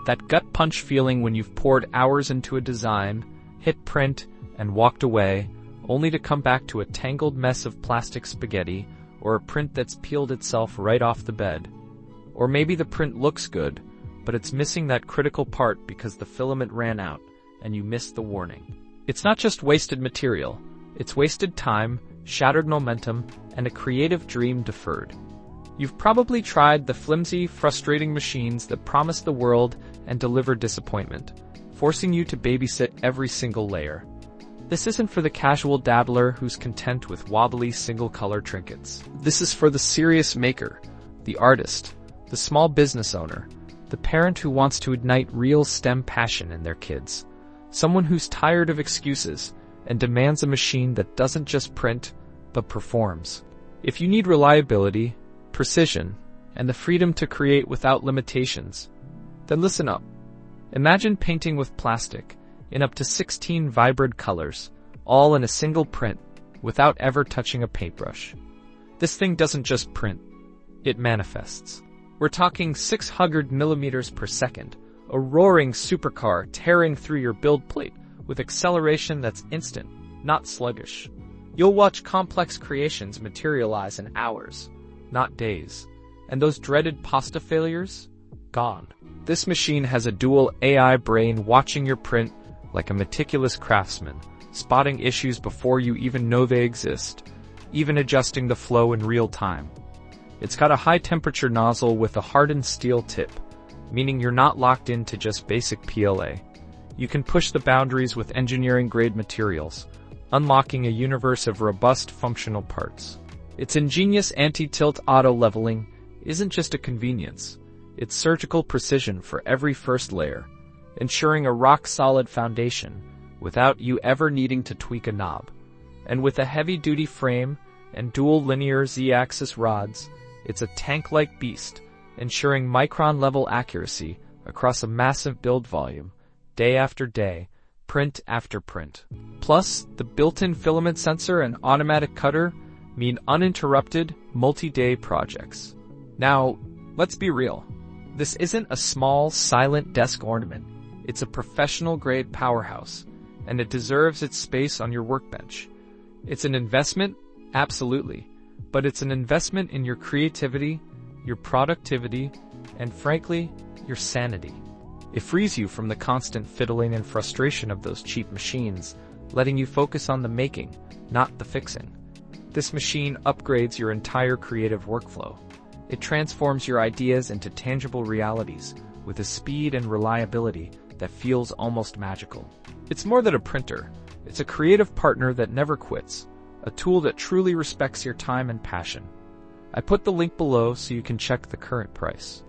That gut punch feeling when you've poured hours into a design, hit print, and walked away, only to come back to a tangled mess of plastic spaghetti, or a print that's peeled itself right off the bed. Or maybe the print looks good, but it's missing that critical part because the filament ran out, and you missed the warning. It's not just wasted material, it's wasted time, shattered momentum, and a creative dream deferred. You've probably tried the flimsy, frustrating machines that promise the world and deliver disappointment, forcing you to babysit every single layer. This isn't for the casual dabbler who's content with wobbly single-color trinkets. This is for the serious maker, the artist, the small business owner, the parent who wants to ignite real STEM passion in their kids, someone who's tired of excuses and demands a machine that doesn't just print, but performs. If you need reliability, precision, and the freedom to create without limitations, then listen up. Imagine painting with plastic in up to 16 vibrant colors, all in a single print, without ever touching a paintbrush. This thing doesn't just print, it manifests. We're talking 600 millimeters per second, a roaring supercar tearing through your build plate with acceleration that's instant, not sluggish. You'll watch complex creations materialize in hours, not days. And those dreaded pasta failures? Gone. This machine has a dual AI brain watching your print like a meticulous craftsman, spotting issues before you even know they exist, even adjusting the flow in real time. It's got a high-temperature nozzle with a hardened steel tip, meaning you're not locked into just basic PLA. You can push the boundaries with engineering-grade materials, unlocking a universe of robust functional parts. Its ingenious anti-tilt auto-leveling isn't just a convenience, it's surgical precision for every first layer, ensuring a rock-solid foundation without you ever needing to tweak a knob. And with a heavy-duty frame and dual linear Z-axis rods, it's a tank-like beast, ensuring micron-level accuracy across a massive build volume, day after day, print after print. Plus, the built-in filament sensor and automatic cutter mean uninterrupted, multi-day projects. Now, let's be real. This isn't a small, silent desk ornament. It's a professional-grade powerhouse, and it deserves its space on your workbench. It's an investment? Absolutely. But it's an investment in your creativity, your productivity, and frankly, your sanity. It frees you from the constant fiddling and frustration of those cheap machines, letting you focus on the making, not the fixing. This machine upgrades your entire creative workflow. It transforms your ideas into tangible realities with a speed and reliability that feels almost magical. It's more than a printer. It's a creative partner that never quits, a tool that truly respects your time and passion. I put the link below so you can check the current price.